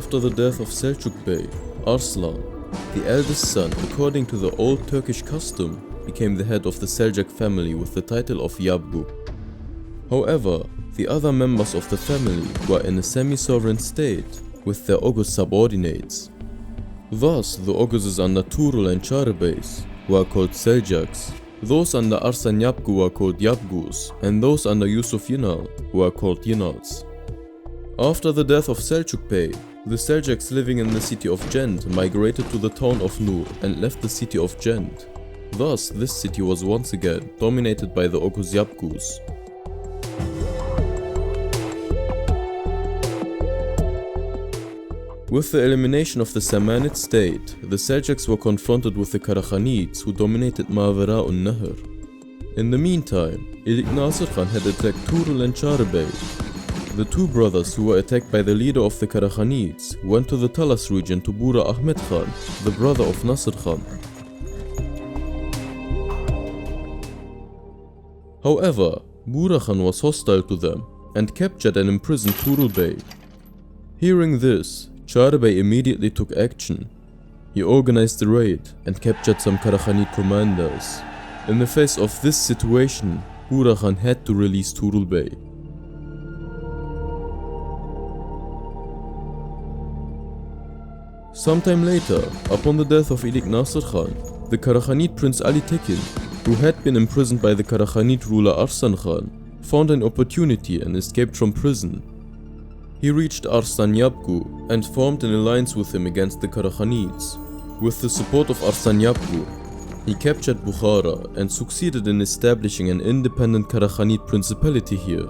After the death of Seljuk Bey, Arslan, the eldest son, according to the old Turkish custom, became the head of the Seljuk family with the title of Yabgu. However, the other members of the family were in a semi-sovereign state with their Oghuz subordinates. Thus, the Oghuzes under Tuğrul and Çağrıbeys were called Seljuks, those under Arslan Yabgu were called Yabgus, and those under Yusuf Yinal were called Yinals. After the death of Seljuk Bey, the Seljuks living in the city of Gent migrated to the town of Nur and left the city of Gent. Thus, this city was once again dominated by the Oghuz Yabgus. With the elimination of the Samanid state, the Seljuks were confronted with the Karakhanids who dominated Mavera Nahr. In the meantime, Ilik Nasir Khan had attacked Tuğrul and Çağrıbey. The two brothers who were attacked by the leader of the Karakhanids went to the Talas region to Bura Ahmed Khan, the brother of Nasir Khan. However, Bura Khan was hostile to them and captured and imprisoned Tuğrul Bey. Hearing this, Çağrıbey immediately took action. He organized a raid and captured some Karakhanid commanders. In the face of this situation, Bura Khan had to release Tuğrul Bey. Sometime later, upon the death of Ilik Nasir Khan, the Karakhanid prince Ali Tekin, who had been imprisoned by the Karakhanid ruler Arslan Khan, found an opportunity and escaped from prison. He reached Arslan Yabgu and formed an alliance with him against the Karakhanids. With the support of Arslan Yabgu, he captured Bukhara and succeeded in establishing an independent Karakhanid principality here.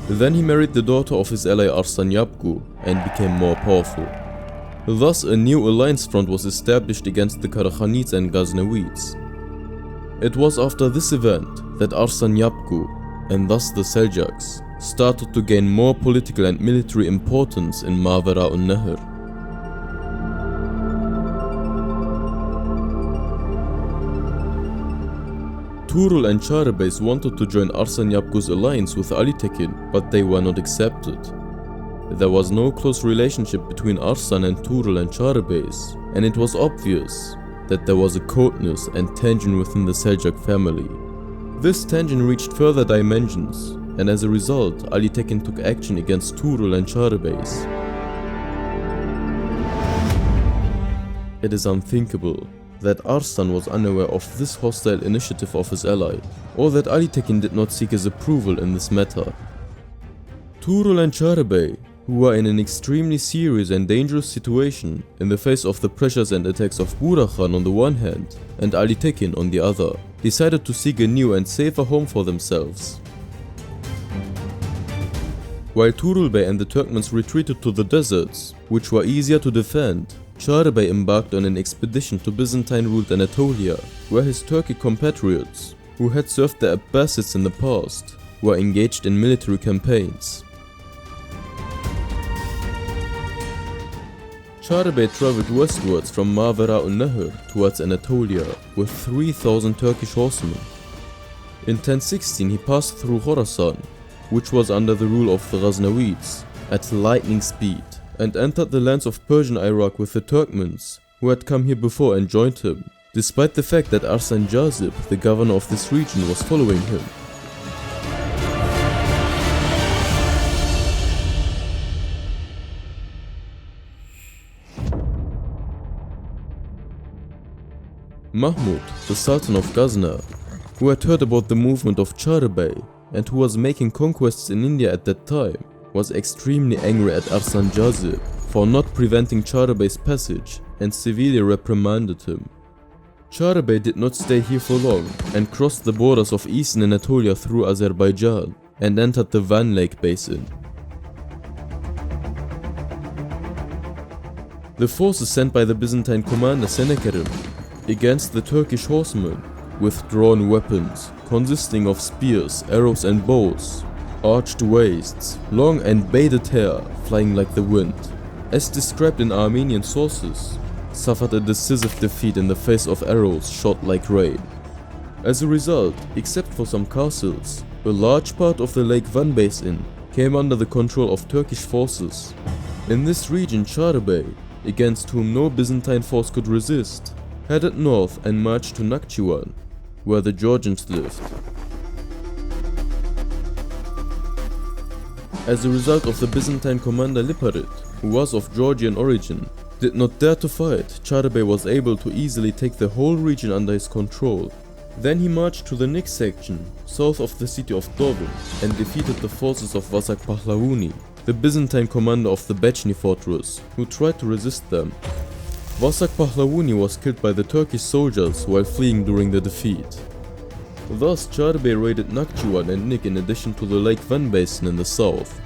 Then he married the daughter of his ally Arslan Yabgu and became more powerful. Thus, a new alliance front was established against the Karakhanids and Ghaznavids. It was after this event that Arslan Yabgu, and thus the Seljuks, started to gain more political and military importance in Mavera Nahr. Tuğrul and Çağrıbeys wanted to join Arslan Yabgu's alliance with Ali Tekin, but they were not accepted. There was no close relationship between Arslan and Tuğrul and Çağrıbeys, and it was obvious that there was a coldness and tension within the Seljuk family. This tension reached further dimensions, and as a result, Ali Tekin took action against Tuğrul and Çağrıbeys. It is unthinkable that Arslan was unaware of this hostile initiative of his ally, or that Ali Tekin did not seek his approval in this matter. Tuğrul and Çağrıbey, who were in an extremely serious and dangerous situation in the face of the pressures and attacks of Bura Khan on the one hand and Ali Tekin on the other, decided to seek a new and safer home for themselves. While Tuğrul Bey and the Turkmens retreated to the deserts, which were easier to defend, Çağrıbey embarked on an expedition to Byzantine-ruled Anatolia, where his Turkic compatriots, who had served the Abbasids in the past, were engaged in military campaigns. Çağrıbey traveled westwards from Mavera Nahr towards Anatolia with 3,000 Turkish horsemen. In 1016 he passed through Khorasan, which was under the rule of the Ghaznavids, at lightning speed, and entered the lands of Persian Iraq with the Turkmens, who had come here before and joined him, despite the fact that Arslan Jazib, the governor of this region, was following him. Mahmud, the Sultan of Ghazna, who had heard about the movement of Çağrıbey and who was making conquests in India at that time, was extremely angry at Arslan Jazib for not preventing Çağrıbey's passage and severely reprimanded him. Çağrıbey did not stay here for long and crossed the borders of eastern Anatolia through Azerbaijan and entered the Van Lake basin. The forces sent by the Byzantine commander Senekerim against the Turkish horsemen with drawn weapons consisting of spears, arrows and bows, arched waists, long and beaded hair flying like the wind, as described in Armenian sources, suffered a decisive defeat in the face of arrows shot like rain. As a result, except for some castles, a large part of the Lake Van basin came under the control of Turkish forces. In this region, Charbay, against whom no Byzantine force could resist, headed north and marched to Nakhchivan, where the Georgians lived. As a result of the Byzantine commander Liparit, who was of Georgian origin, did not dare to fight, Charbay was able to easily take the whole region under his control. Then he marched to the next section, south of the city of Dovin, and defeated the forces of Vasak Pahlavuni, the Byzantine commander of the Bechny fortress, who tried to resist them. Vasak Pahlavuni was killed by the Turkish soldiers while fleeing during the defeat. Thus, Charbay raided Nakhchivan and Nik in addition to the Lake Van basin in the south.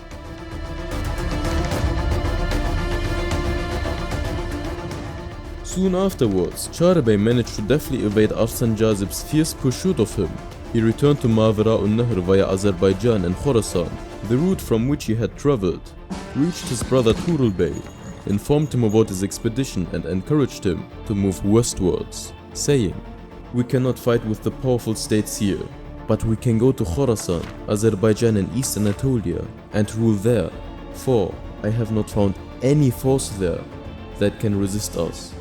Soon afterwards, Charbay managed to deftly evade Arslan Jazib's fierce pursuit of him. He returned to Mavera-un-Nahr via Azerbaijan and Khorasan, the route from which he had traveled, reached his brother Turul Bey, informed him about his expedition and encouraged him to move westwards, saying, "We cannot fight with the powerful states here, but we can go to Khorasan, Azerbaijan and East Anatolia and rule there, for I have not found any force there that can resist us."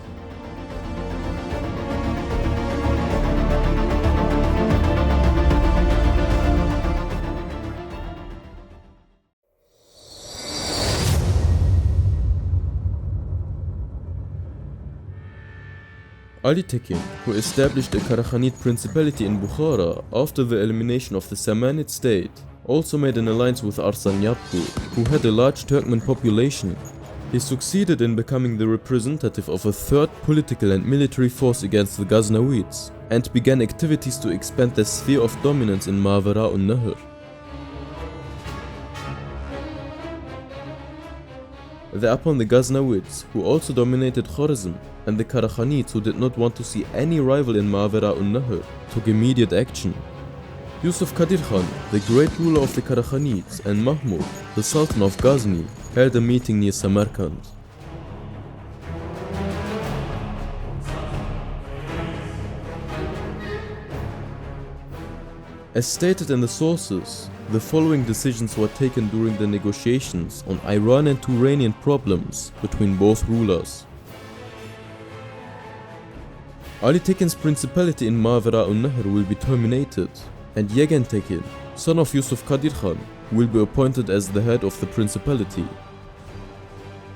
Ali Tekin, who established a Karaghanid principality in Bukhara after the elimination of the Samanid state, also made an alliance with Arslan Yabgu, who had a large Turkmen population. He succeeded in becoming the representative of a third political and military force against the Ghaznavids, and began activities to expand their sphere of dominance in Mavera-un-Nahr. Thereupon the Ghaznavids, who also dominated Khwarezm, and the Karakhanids, who did not want to see any rival in Mavera-un-Nahr, took immediate action. Yusuf Qadir Khan, the great ruler of the Karakhanids, and Mahmud, the Sultan of Ghazni, held a meeting near Samarkand. As stated in the sources, the following decisions were taken during the negotiations on Iran and Turanian problems between both rulers. Ali Tekin's principality in Mavera-un-Nahr will be terminated, and Yegan Tekin, son of Yusuf Qadir Khan, will be appointed as the head of the principality.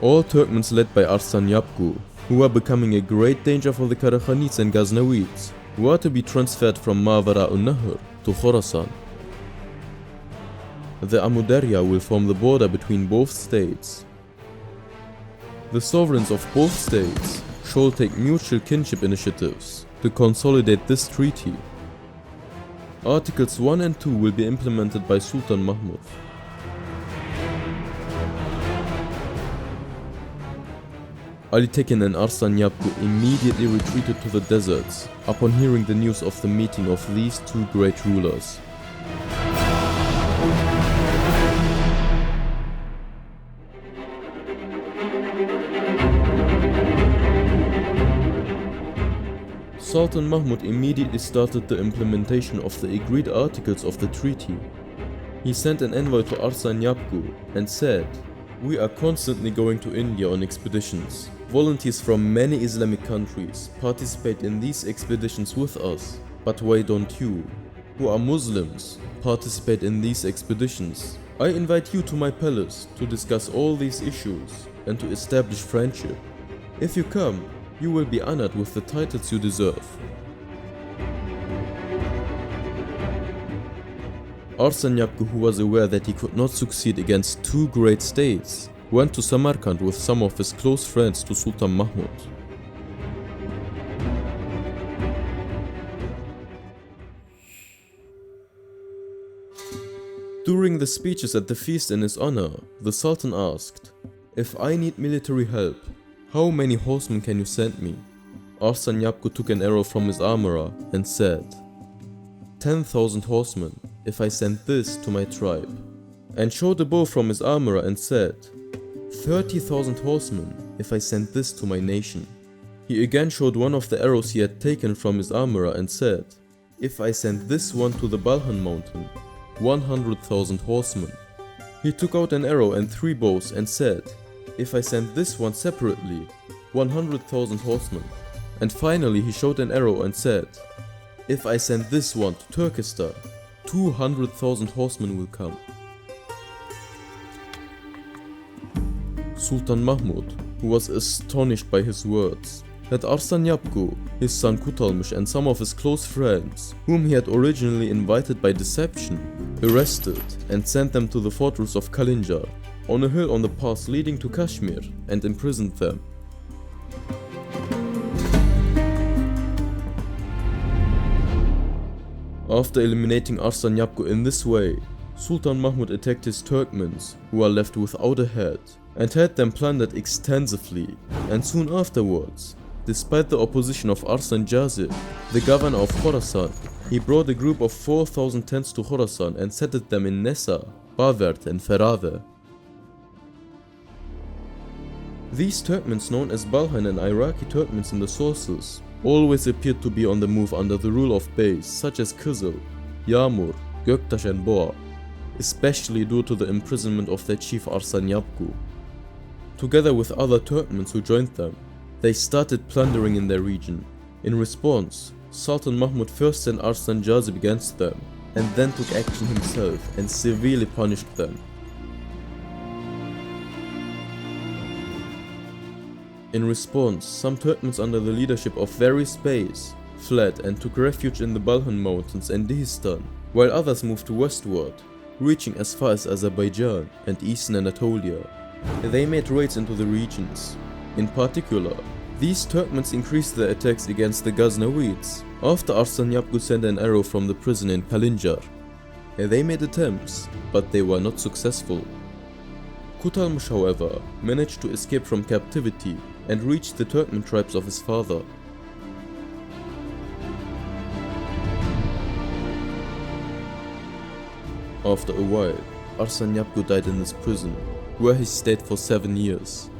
All Turkmens led by Arslan Yabgu, who are becoming a great danger for the Karakhanids and Ghaznavids, were to be transferred from Mavera-un-Nahr to Khorasan. The Amudarya will form the border between both states. The sovereigns of both states shall take mutual kinship initiatives to consolidate this treaty. Articles 1 and 2 will be implemented by Sultan Mahmud. Ali Tekin and Arslan Yabgu immediately retreated to the deserts upon hearing the news of the meeting of these two great rulers. Sultan Mahmud immediately started the implementation of the agreed articles of the treaty. He sent an envoy to Arslan Yabgu and said, "We are constantly going to India on expeditions. Volunteers from many Islamic countries participate in these expeditions with us, but why don't you, who are Muslims, participate in these expeditions? I invite you to my palace to discuss all these issues and to establish friendship. If you come, you will be honored with the titles you deserve." Arslan Yabgu, who was aware that he could not succeed against two great states, went to Samarkand with some of his close friends to Sultan Mahmud. During the speeches at the feast in his honor, the Sultan asked, "If I need military help, how many horsemen can you send me?" Arslan Yabgu took an arrow from his armorer and said, 10,000 horsemen if I send this to my tribe, and showed a bow from his armorer and said, 30,000 horsemen if I send this to my nation. He again showed one of the arrows he had taken from his armorer and said, "If I send this one to the Balhan mountain, 100,000 horsemen." He took out an arrow and 3 bows and said, If I send this one separately, 100,000 horsemen. And finally he showed an arrow and said, if I send this one to Turkestan, 200,000 horsemen will come. Sultan Mahmud, who was astonished by his words, had Arslan Yabgu, his son Kutalmış and some of his close friends, whom he had originally invited by deception, arrested and sent them to the fortress of Kalinjar, on a hill on the pass leading to Kashmir, and imprisoned them. After eliminating Arslan Yabgu in this way, Sultan Mahmud attacked his Turkmens, who are left without a head, and had them plundered extensively, and soon afterwards, despite the opposition of Arslan Jazir, the governor of Khorasan, he brought a group of 4,000 tents to Khorasan and settled them in Nessa, Bavert and Ferave. These Turkmens, known as Balhan and Iraqi Turkmens in the sources, always appeared to be on the move under the rule of beys such as Kızıl, Yağmur, Göktaş and Boğa, especially due to the imprisonment of their chief Arslan Yabgu. Together with other Turkmens who joined them, they started plundering in their region. In response, Sultan Mahmud first sent Arslan Jazib against them, and then took action himself and severely punished them. In response, some Turkmens under the leadership of various beys fled and took refuge in the Balhan mountains and Dihistan, while others moved westward, reaching as far as Azerbaijan and eastern Anatolia. They made raids into the regions. In particular, these Turkmens increased their attacks against the Ghaznavids after Arslan Yabgu sent an arrow from the prison in Kalinjar. They made attempts, but they were not successful. Kutalmış, however, managed to escape from captivity and reached the Turkmen tribes of his father. After a while, Arslan Yabgu died in his prison, where he stayed for 7 years.